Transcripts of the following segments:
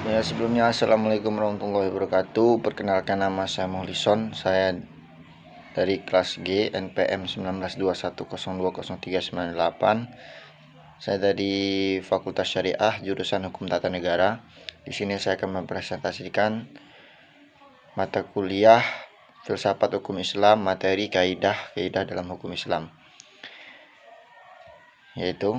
Ya, sebelumnya assalamualaikum warahmatullahi wabarakatuh. Perkenalkan, nama saya Muhlison. Saya dari kelas G NPM 1921020398. Saya dari Fakultas Syariah jurusan Hukum Tata Negara. Di sini saya akan mempresentasikan mata kuliah Filsafat Hukum Islam, materi kaidah dalam hukum Islam. Yaitu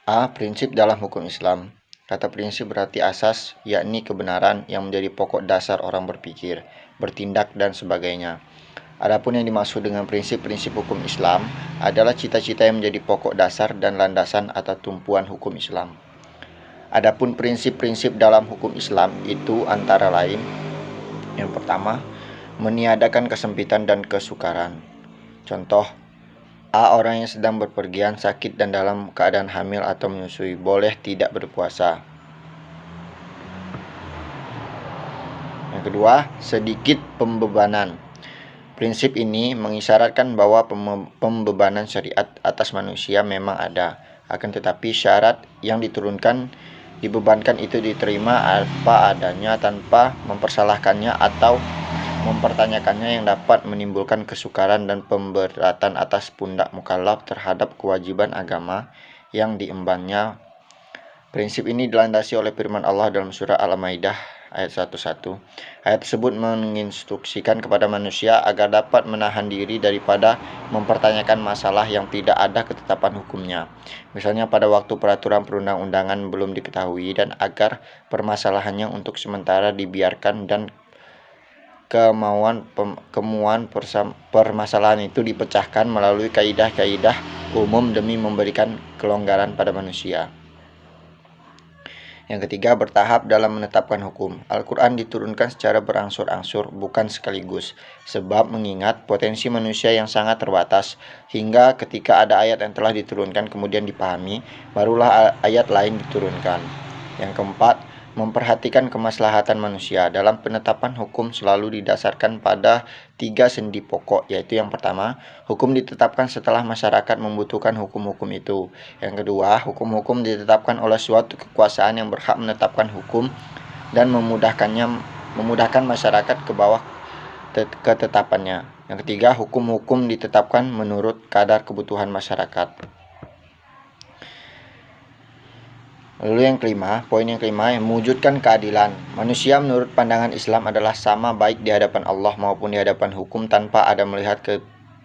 A. Prinsip dalam hukum Islam. Kata prinsip berarti asas, yakni kebenaran yang menjadi pokok dasar orang berpikir, bertindak, dan sebagainya. Adapun yang dimaksud dengan prinsip-prinsip hukum Islam adalah cita-cita yang menjadi pokok dasar dan landasan atau tumpuan hukum Islam. Adapun prinsip-prinsip dalam hukum Islam itu antara lain: yang pertama, meniadakan kesempitan dan kesukaran. Contoh: A. Orang yang sedang berpergian, sakit, dan dalam keadaan hamil atau menyusui boleh tidak berpuasa. Yang kedua, sedikit pembebanan. Prinsip ini mengisyaratkan bahwa pembebanan syariat atas manusia memang ada, akan tetapi syarat yang dibebankan itu diterima apa adanya tanpa mempersalahkannya atau mempertanyakannya, yang dapat menimbulkan kesukaran dan pemberatan atas pundak mukallaf terhadap kewajiban agama yang diembannya. Prinsip ini dilandasi oleh firman Allah dalam surah Al-Maidah ayat 11. Ayat tersebut menginstruksikan kepada manusia agar dapat menahan diri daripada mempertanyakan masalah yang tidak ada ketetapan hukumnya. Misalnya pada waktu peraturan perundang-undangan belum diketahui, dan agar permasalahannya untuk sementara dibiarkan dan permasalahan itu dipecahkan melalui kaidah-kaidah umum demi memberikan kelonggaran pada manusia. Yang ketiga, bertahap dalam menetapkan hukum. Al-Quran diturunkan secara berangsur-angsur, bukan sekaligus, sebab mengingat potensi manusia yang sangat terbatas, hingga ketika ada ayat yang telah diturunkan kemudian dipahami, barulah ayat lain diturunkan. Yang keempat, memperhatikan kemaslahatan manusia. Dalam penetapan hukum selalu didasarkan pada 3 sendi pokok, yaitu yang pertama, hukum ditetapkan setelah masyarakat membutuhkan hukum-hukum itu. Yang kedua, hukum-hukum ditetapkan oleh suatu kekuasaan yang berhak menetapkan hukum dan memudahkan masyarakat ke bawah ketetapannya. Yang ketiga, hukum-hukum ditetapkan menurut kadar kebutuhan masyarakat. Lalu poin yang kelima, mewujudkan keadilan. Manusia menurut pandangan Islam adalah sama baik di hadapan Allah maupun di hadapan hukum, tanpa ada melihat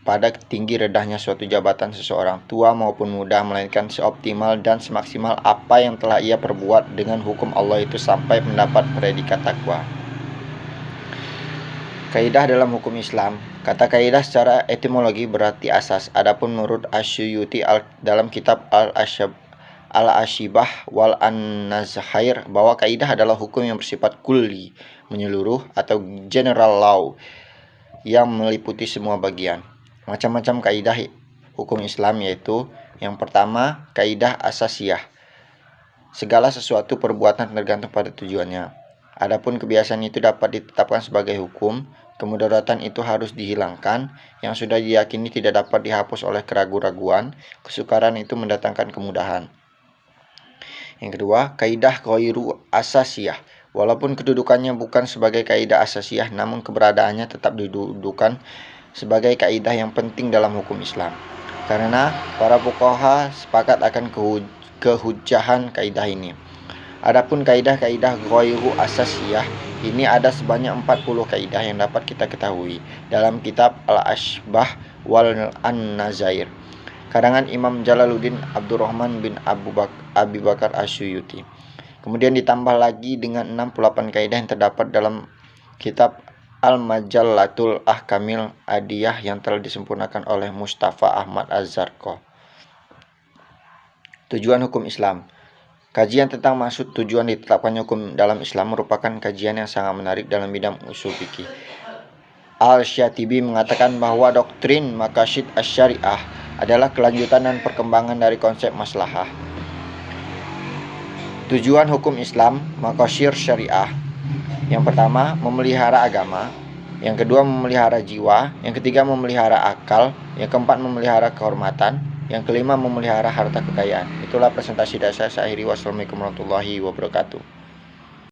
pada tinggi rendahnya suatu jabatan seseorang, tua maupun muda, melainkan seoptimal dan semaksimal apa yang telah ia perbuat dengan hukum Allah itu sampai mendapat predikat takwa. Kaidah dalam hukum Islam. Kata kaidah secara etimologi berarti asas. Adapun menurut Asyuyuti dalam kitab Al-Ashibah wal An-Nazhair, bahwa kaidah adalah hukum yang bersifat kulli, menyeluruh, atau general law yang meliputi semua bagian. Macam-macam kaidah hukum Islam, yaitu yang pertama, kaidah asasiyah. Segala sesuatu perbuatan tergantung pada tujuannya. Adapun kebiasaan itu dapat ditetapkan sebagai hukum, kemudaratan itu harus dihilangkan, yang sudah diyakini tidak dapat dihapus oleh keraguan-raguan, kesukaran itu mendatangkan kemudahan. Yang kedua, kaidah ghairu asasiyah. Walaupun kedudukannya bukan sebagai kaidah asasiyah, namun keberadaannya tetap didudukan sebagai kaidah yang penting dalam hukum Islam. Karena para fuqaha sepakat akan kehujahan kaidah ini. Adapun kaidah-kaidah ghairu asasiyah ini ada sebanyak 40 kaidah yang dapat kita ketahui dalam kitab Al-Ashbah wal An-Nazair, karangan Imam Jalaluddin Abdurrahman bin Abi Bakar Asyuyuti. Kemudian ditambah lagi dengan 68 kaidah yang terdapat dalam kitab Al-Majallatul Ahkamil Adiyah yang telah disempurnakan oleh Mustafa Ahmad Az-Zarqah. Tujuan hukum Islam. Kajian tentang maksud tujuan ditetapkannya hukum dalam Islam merupakan kajian yang sangat menarik dalam bidang usul fikih. Al-Syatibi mengatakan bahwa doktrin maqasid asy-syariah adalah kelanjutan dan perkembangan dari konsep maslahah. Tujuan hukum Islam, maqasid syariah. Yang pertama, memelihara agama. Yang kedua, memelihara jiwa. Yang ketiga, memelihara akal. Yang keempat, memelihara kehormatan. Yang kelima, memelihara harta kekayaan. Itulah presentasi dasar saya akhiri. Wassalamualaikum warahmatullahi wabarakatuh.